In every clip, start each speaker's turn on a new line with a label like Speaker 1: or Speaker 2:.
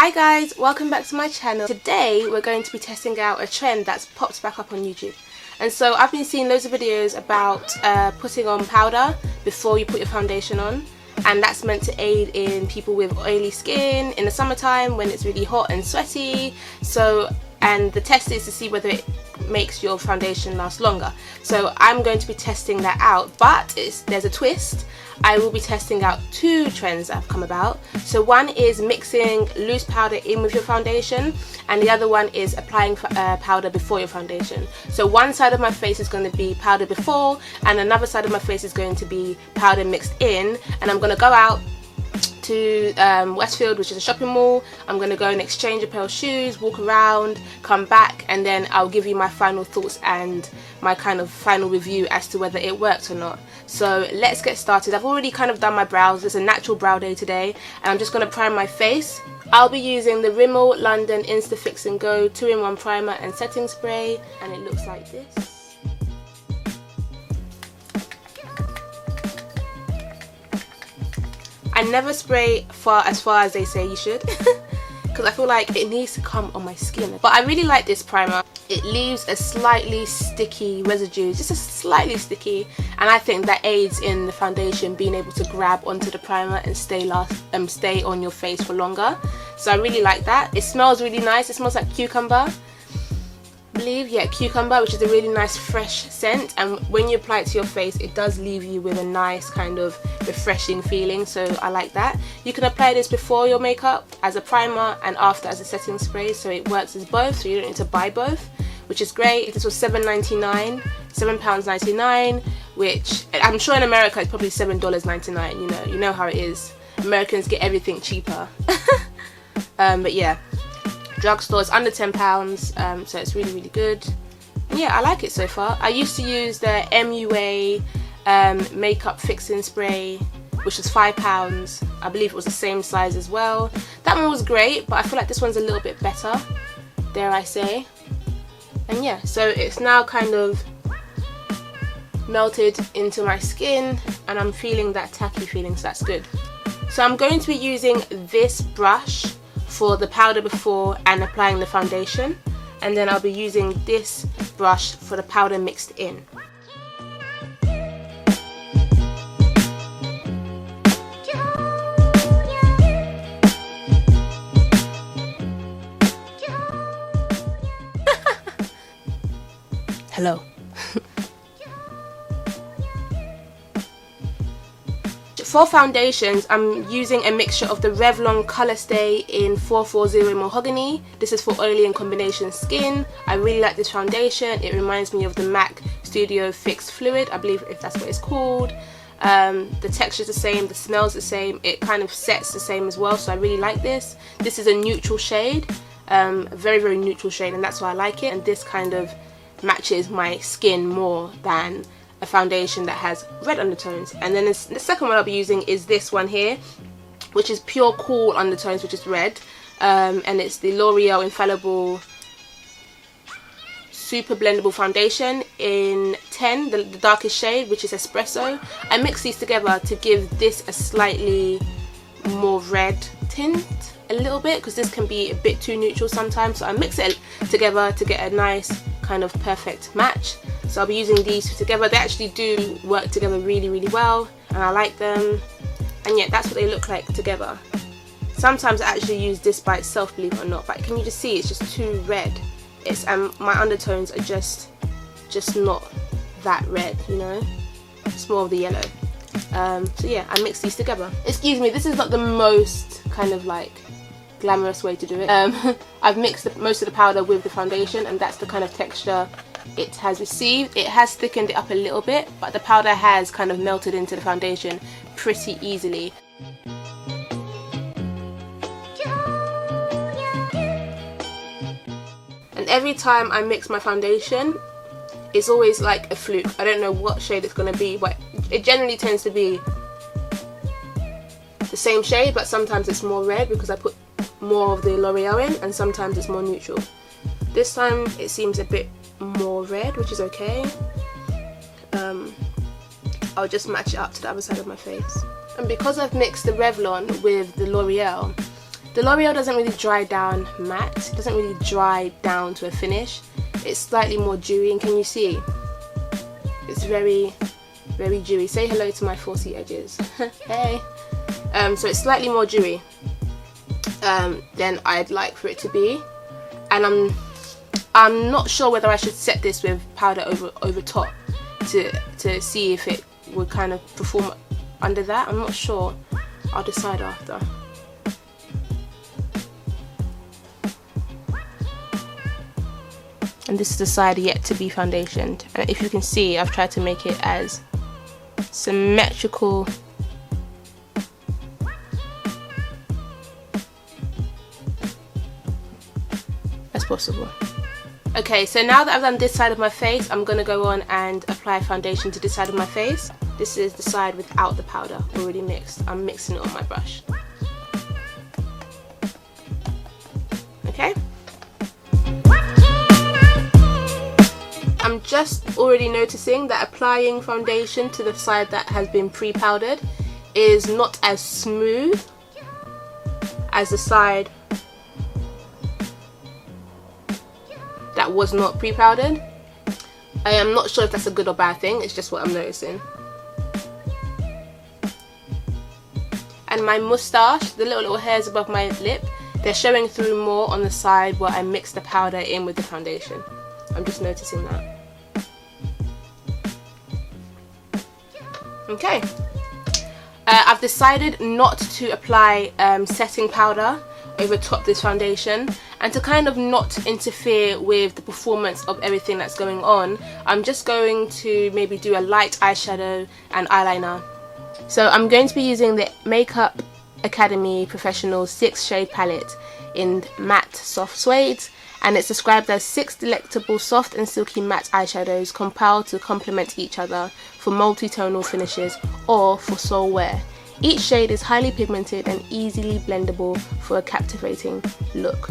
Speaker 1: Hi guys, welcome back to my channel. Today we're going to be testing out a trend that's popped back up on YouTube. And so I've been seeing loads of videos about putting on powder before you put your foundation on, and that's meant to aid in people with oily skin in the summertime when it's really hot and sweaty. And the test is to see whether it makes your foundation last longer. So I'm going to be testing that out, but there's a twist. I will be testing out two trends that have come about. So one is mixing loose powder in with your foundation, and the other one is applying powder before your foundation. So one side of my face is going to be powder before, and another side of my face is going to be powder mixed in. And I'm going to go out to Westfield, which is a shopping mall. I'm going to go and exchange a pair of shoes, walk around, come back, and then I'll give you my final thoughts and my kind of final review as to whether it worked or not. So let's get started. I've already kind of done my brows. It's a natural brow day today, and I'm just going to prime my face. I'll be using the Rimmel London Insta Fix and Go 2-in-1 primer and setting spray, and it looks like this. I never spray as far as they say you should because I feel like it needs to come on my skin. But I really like this primer. It leaves a slightly sticky residue, just a slightly sticky, and I think that aids in the foundation being able to grab onto the primer and stay on your face for longer. So I really like that. It smells really nice. It smells like cucumber. Cucumber, which is a really nice fresh scent, and when you apply it to your face it does leave you with a nice kind of refreshing feeling, so I like that. You can apply this before your makeup as a primer and after as a setting spray, so it works as both, so you don't need to buy both, which is great. This was £7.99, which I'm sure in America it's probably $7.99. You know how it is. Americans get everything cheaper. But yeah, drugstore is under £10, so it's really good. And yeah, I like it so far. I used to use the MUA makeup fixing spray, which was £5. I believe it was the same size as well. That one was great, but I feel like this one's a little bit better, dare I say. And yeah, so it's now kind of melted into my skin, and I'm feeling that tacky feeling, so that's good. So I'm going to be using this brush for the powder before and applying the foundation, and then I'll be using this brush for the powder mixed in. Hello. For foundations, I'm using a mixture of the Revlon Colorstay in 440 Mahogany. This is for oily and combination skin. I really like this foundation. It reminds me of the MAC Studio Fix Fluid, I believe, if that's what it's called. The texture's the same, the smell's the same, it kind of sets the same as well, so I really like this. This is a neutral shade, a very neutral shade, and that's why I like it. And this kind of matches my skin more than a foundation that has red undertones. And then the second one I'll be using is this one here, which is pure cool undertones, which is red, and it's the L'Oreal Infallible Super Blendable Foundation in 10, the darkest shade, which is Espresso. I mix these together to give this a slightly more red tint, a little bit, because this can be a bit too neutral sometimes, so I mix it together to get a nice kind of perfect match. So I'll be using these two together. They actually do work together really well, and I like them. And yeah, that's what they look like together. Sometimes I actually use this by itself, believe it or not, but can you just see it's just too red? My undertones are just not that red, it's more of the yellow. So yeah, I mix these together. Excuse me, this is not the most kind of like glamorous way to do it. I've mixed most of the powder with the foundation, and that's the kind of texture it has received. It has thickened it up a little bit, but the powder has kind of melted into the foundation pretty easily. And every time I mix my foundation, it's always like a fluke. I don't know what shade it's going to be, but it generally tends to be the same shade, but sometimes it's more red because I put more of the L'Oreal in, and sometimes it's more neutral. This time it seems a bit more red, which is okay. I'll just match it up to the other side of my face. And because I've mixed the Revlon with the L'Oreal, The L'Oreal doesn't really dry down matte. It doesn't really dry down to a finish. It's slightly more dewy, and can you see? It's very, very dewy. Say hello to my 4C edges. Hey. So it's slightly more dewy than I'd like for it to be, and I'm not sure whether I should set this with powder over top to see if it would kind of perform under that. I'm not sure. I'll decide after. And this is the side yet to be foundationed. And if you can see, I've tried to make it as symmetrical as possible. Okay, so now that I've done this side of my face, I'm going to go on and apply foundation to this side of my face. This is the side without the powder already mixed. I'm mixing it on my brush. Okay. I'm just already noticing that applying foundation to the side that has been pre-powdered is not as smooth as the side that was not pre-powdered. I am not sure if that's a good or bad thing, it's just what I'm noticing. And my moustache, the little hairs above my lip, they're showing through more on the side where I mixed the powder in with the foundation. I'm just noticing that. Okay. I've decided not to apply setting powder over top this foundation, and to kind of not interfere with the performance of everything that's going on, I'm just going to maybe do a light eyeshadow and eyeliner. So I'm going to be using the Makeup Academy Professional 6 shade palette in matte soft suede, and it's described as 6 delectable soft and silky matte eyeshadows compiled to complement each other for multi-tonal finishes or for sole wear. Each shade is highly pigmented and easily blendable for a captivating look.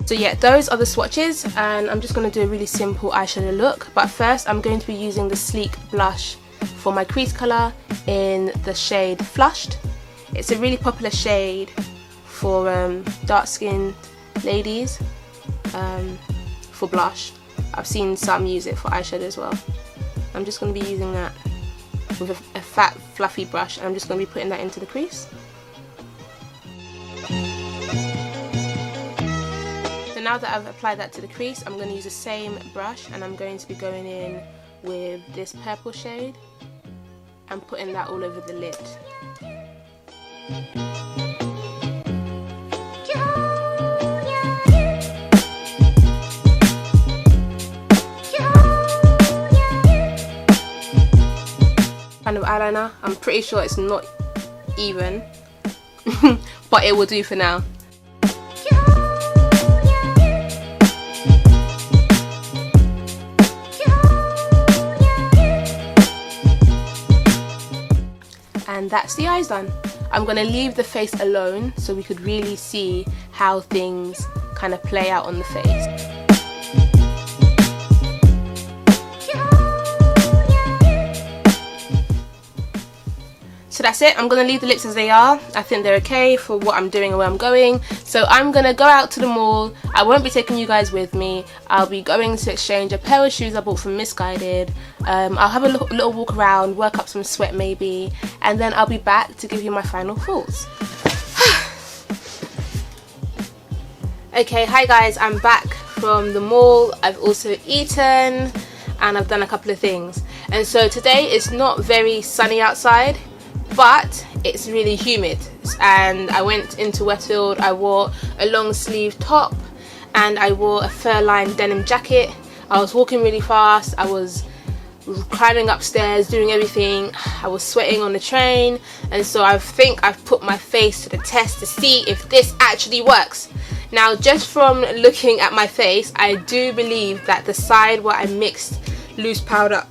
Speaker 1: So yeah, those are the swatches, and I'm just going to do a really simple eyeshadow look. But first I'm going to be using the Sleek blush for my crease colour in the shade Flushed. It's a really popular shade for dark skinned ladies for blush. I've seen some use it for eyeshadow as well. I'm just going to be using that with a fat fluffy brush, and I'm just going to be putting that into the crease. So now that I've applied that to the crease, I'm going to use the same brush, and I'm going to be going in with this purple shade and putting that all over the lid. Kind of eyeliner. I'm pretty sure it's not even, but it will do for now. And that's the eyes done. I'm going to leave the face alone so we could really see how things kind of play out on the face. So that's it. I'm going to leave the lips as they are. I think they're okay for what I'm doing and where I'm going. So I'm going to go out to the mall. I won't be taking you guys with me. I'll be going to exchange a pair of shoes I bought from Missguided. I'll have a little walk around, work up some sweat maybe, and then I'll be back to give you my final thoughts. Okay, hi guys, I'm back from the mall. I've also eaten and I've done a couple of things. And so today it's not very sunny outside, but it's really humid, and I went into Westfield. I wore a long sleeve top and I wore a fur-lined denim jacket. I was walking really fast, I was climbing upstairs, doing everything. I was sweating on the train, and so I think I've put my face to the test to see if this actually works. Now, just from looking at my face, I do believe that the side where I mixed loose powder,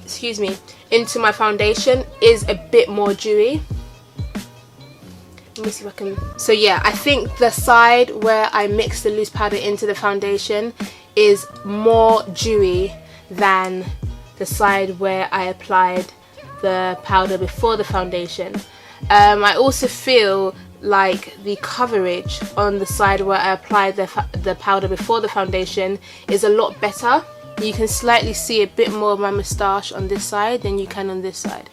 Speaker 1: excuse me, into my foundation is a bit more dewy. Let me see if I can. So yeah, I think the side where I mixed the loose powder into the foundation is more dewy than the side where I applied the powder before the foundation. I also feel like the coverage on the side where I applied the powder before the foundation is a lot better. You can slightly see a bit more of my moustache on this side than you can on this side.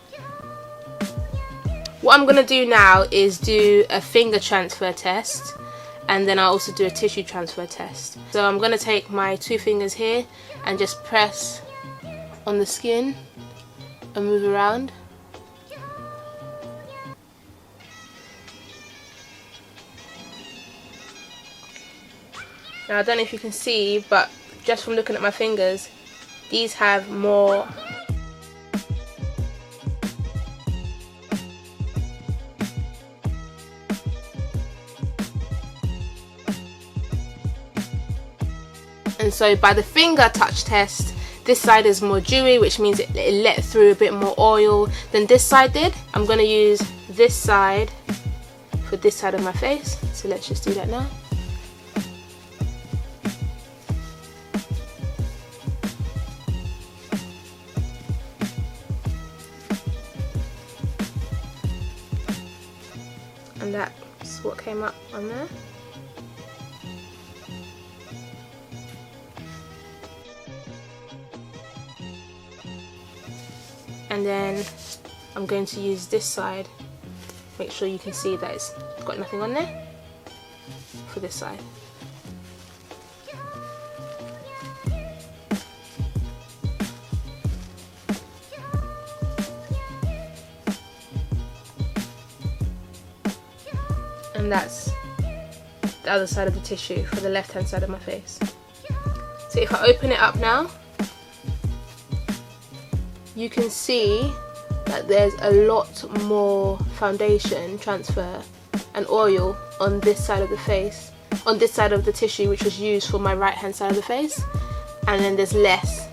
Speaker 1: What I'm going to do now is do a finger transfer test, and then I'll also do a tissue transfer test. So I'm going to take my 2 fingers here and just press on the skin and move around. Now I don't know if you can see, but just from looking at my fingers, these have more and so by the finger touch test, this side is more dewy, which means it let through a bit more oil than this side did. I'm going to use this side for this side of my face, so let's just do that now. And that's what came up on there. And then I'm going to use this side, make sure you can see that it's got nothing on there, for this side. And that's the other side of the tissue for the left hand side of my face. So if I open it up now, you can see that there's a lot more foundation transfer and oil on this side of the face, on this side of the tissue, which was used for my right hand side of the face, and then there's less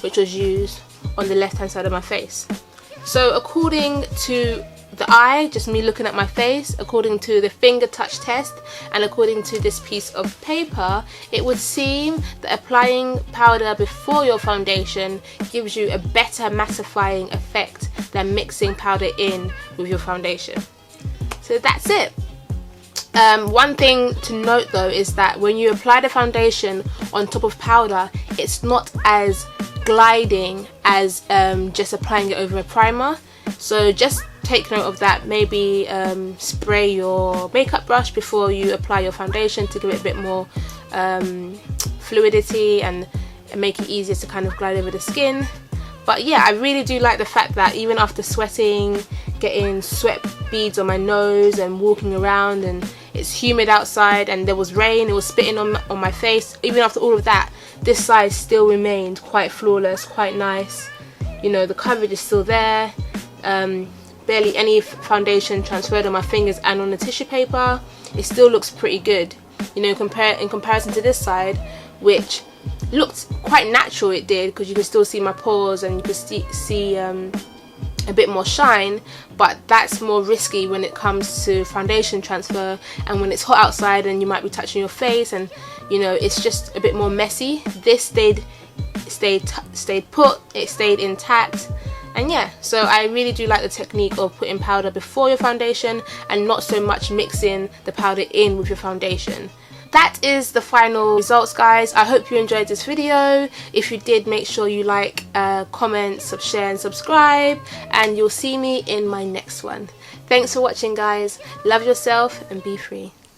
Speaker 1: which was used on the left hand side of my face. So according to the eye, just me looking at my face, according to the finger touch test, and according to this piece of paper, it would seem that applying powder before your foundation gives you a better mattifying effect than mixing powder in with your foundation. So that's it. One thing to note though is that when you apply the foundation on top of powder, it's not as gliding as just applying it over a primer. So just take note of that. Maybe spray your makeup brush before you apply your foundation to give it a bit more fluidity and make it easier to kind of glide over the skin. But yeah, I really do like the fact that even after sweating, getting sweat beads on my nose and walking around, and it's humid outside and there was rain, it was spitting on my face, even after all of that, this side still remained quite flawless, quite nice. You know, the coverage is still there. Barely any foundation transferred on my fingers and on the tissue paper. It still looks pretty good, you know, in comparison to this side, which looked quite natural. It did, because you can still see my pores and you can see a bit more shine, but that's more risky when it comes to foundation transfer, and when it's hot outside and you might be touching your face, and you know, it's just a bit more messy. This stayed put, it stayed intact. And yeah, so I really do like the technique of putting powder before your foundation and not so much mixing the powder in with your foundation. That is the final results, guys. I hope you enjoyed this video. If you did, make sure you like, comment, share and subscribe, and you'll see me in my next one. Thanks for watching, guys. Love yourself and be free.